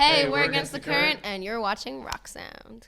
Hey, we're Against the Current, and you're watching Rock Sound.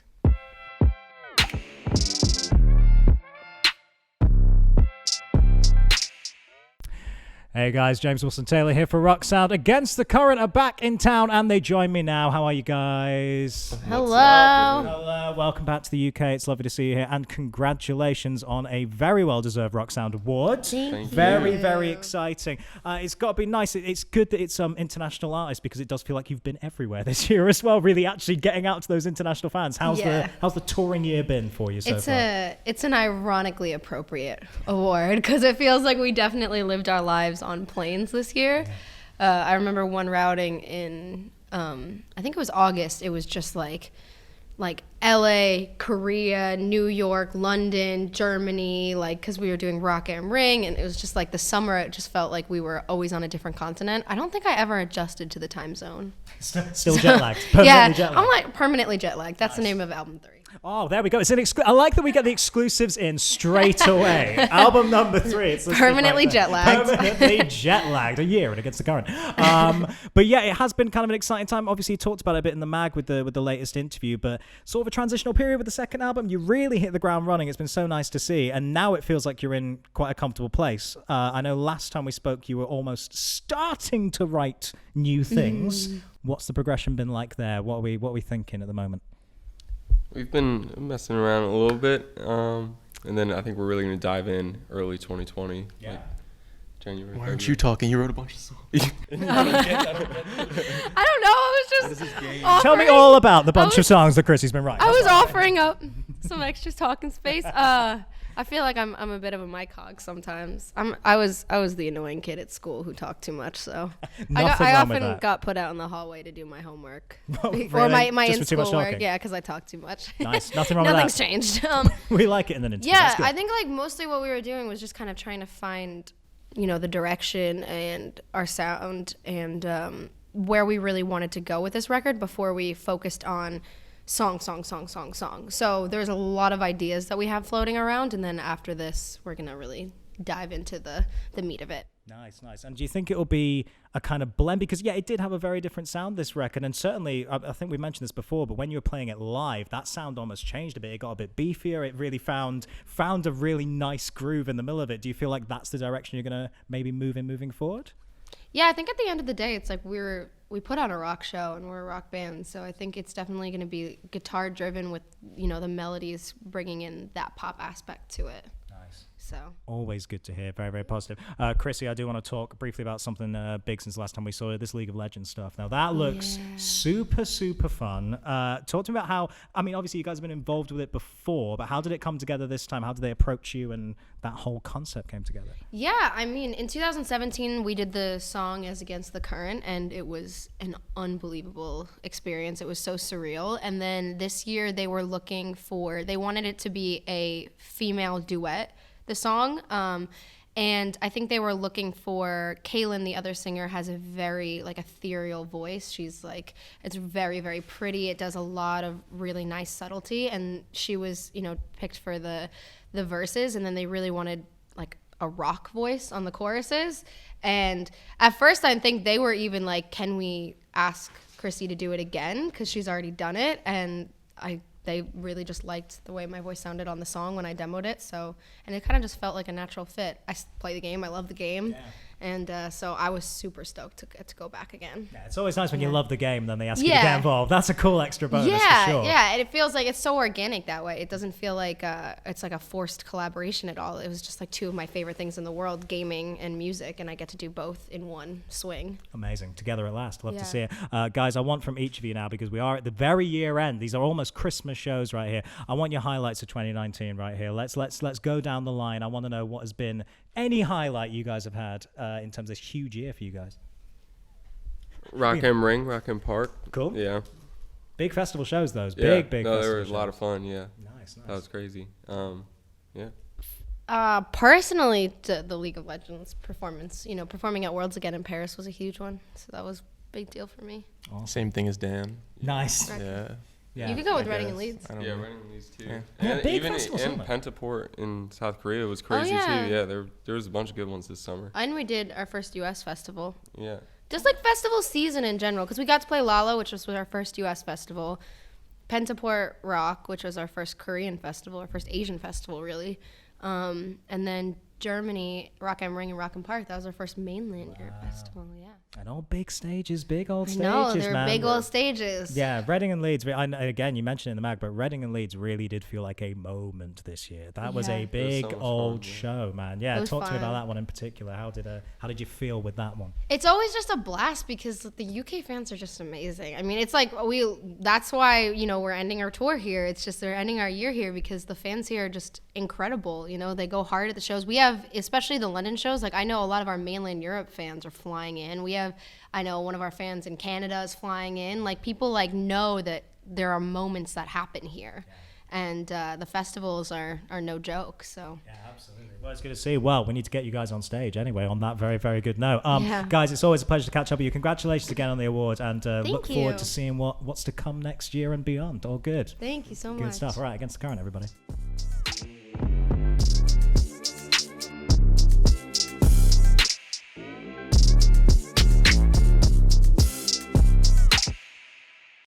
Hey guys, James Wilson-Taylor here for Rock Sound. Against the Current are back in town and they join me now. How are you guys? Hello. Hello, welcome back to the UK. It's lovely to see you here and congratulations on a very well-deserved Rock Sound award. Thank you. Very exciting. It's got to be nice. It's good that it's international artists because it does feel like you've been everywhere this year as well, really actually getting out to those international fans. How's the touring year been for you so far? It's an ironically appropriate award because it feels like we definitely lived our lives on planes this year. I remember one routing in I think it was August. It was just like LA, Korea, New York, London, Germany, because we were doing Rock and Ring, and it was just like the summer. It just felt like we were always on a different continent. I don't think I ever adjusted to the time zone. Still jet lagged. Jet lagged. I'm like permanently jet lagged. That's nice. The name of album 3. Oh, there we go. It's an I like that we get the exclusives in straight away. Album number 3. It's permanently jet lagged. Permanently jet lagged. A year and Against the Current. But yeah, it has been kind of an exciting time. Obviously, you talked about it a bit in the mag with the latest interview, but sort of a transitional period with the second album. You really hit the ground running. It's been so nice to see, and now it feels like you're in quite a comfortable place. I know last time we spoke, you were almost starting to write new things. What's the progression been like there? What are we thinking at the moment? We've been messing around a little bit, and then I think we're really going to dive in early 2020. Yeah. Like January. Why aren't you talking? You wrote a bunch of songs. I don't know. I was just Tell me all about the bunch of songs that Chrissy's been writing. I was offering up some extra talking space. I feel like I'm a bit of a mic hog sometimes. I was the annoying kid at school who talked too much, so I often got put out in the hallway to do my homework or my in-school work. Yeah, because I talked too much. Nice, nothing wrong with that. Nothing's changed. We like it in an interview. Yeah, I think mostly what we were doing was just kind of trying to find, the direction and our sound and where we really wanted to go with this record before we focused on song. So there's a lot of ideas that we have floating around, and then after this, we're gonna really dive into the meat of it. Nice. And do you think it'll be a kind of blend? Because it did have a very different sound, this record, and certainly, I think we mentioned this before, but when you were playing it live, that sound almost changed a bit. It got a bit beefier. It really found a really nice groove in the middle of it. Do you feel like that's the direction you're gonna maybe move in moving forward? Yeah, I think at the end of the day, it's like we put on a rock show and we're a rock band, so I think it's definitely going to be guitar driven with the melodies bringing in that pop aspect to it. Nice. So always good to hear. Very, very positive. Chrissy, I do want to talk briefly about something big since the last time we saw this League of Legends stuff. Now that looks super fun. Talk to me about how, obviously you guys have been involved with it before, but how did it come together this time? How did they approach you and that whole concept came together? Yeah, in 2017 we did the song as Against the Current, and it was an unbelievable experience. It was so surreal. And then this year they wanted it to be a female duet, the song, and I think they were looking for Kaylin, the other singer, has a very ethereal voice. She's it's very, very pretty. It does a lot of really nice subtlety, and she was picked for the verses, and then they really wanted a rock voice on the choruses. And at first I think they were even can we ask Chrissy to do it again because she's already done it, and they really just liked the way my voice sounded on the song when I demoed it. And it kind of just felt like a natural fit. I play the game. I love the game. Yeah. And so I was super stoked to go back again. Yeah, it's always nice when you love the game, then they ask you to get involved. That's a cool extra bonus for sure. Yeah, and it feels like it's so organic that way. It doesn't feel like it's a forced collaboration at all. It was just two of my favorite things in the world, gaming and music, and I get to do both in one swing. Amazing. Together at last. Love to see it. Guys, I want from each of you now, because we are at the very year end. These are almost Christmas shows right here. I want your highlights of 2019 right here. Let's go down the line. I want to know what has been any highlight you guys have had in terms of this huge year for you guys. Rock and Ring, Rock and Park. Cool. Yeah. Big festival shows, those. Big No, they were a shows. lot of fun, yeah. Nice. That was crazy. Yeah. Personally, the League of Legends performance, performing at Worlds again in Paris was a huge one. So that was a big deal for me. Awesome. Same thing as Dan. Nice. Yeah. You could go with Reading and Leeds. Yeah, Reading and Leeds too. Yeah. And big even festivals, in aren't they? Pentaport in South Korea was crazy too. Yeah, there was a bunch of good ones this summer. And we did our first U.S. festival. Yeah. Just like festival season in general, because we got to play Lala, which was our first U.S. festival, Pentaport Rock, which was our first Korean festival, our first Asian festival, really, and then Germany, Rock am Ring and Rock and Park. That was our first mainland Europe festival. Yeah. And all big stages, big old stages, No, they're man. big old stages. Yeah, Reading and Leeds. Again, you mentioned it in the mag, but Reading and Leeds really did feel like a moment this year. That was Yeah. a It was big so much old fun, yeah. show, man. Yeah, It was talk to me about fun. that one in particular. How did you feel with that one? It's always just a blast because the UK fans are just amazing. I mean, it's like that's why, we're ending our tour here. It's just they're ending our year here because the fans here are just incredible. They go hard at the shows. We have, especially the London shows, like I know a lot of our mainland Europe fans are flying in. I know one of our fans in Canada is flying in. Like people know that there are moments that happen here. And the festivals are no joke, so. Yeah, absolutely. Well, it's good to see. Well, we need to get you guys on stage anyway on that very, very good note. Yeah. Guys, it's always a pleasure to catch up with you. Congratulations again on the award, and look forward you. to seeing what's to come next year and beyond. All good. Thank you so much. Good stuff. All right, against the current, everybody.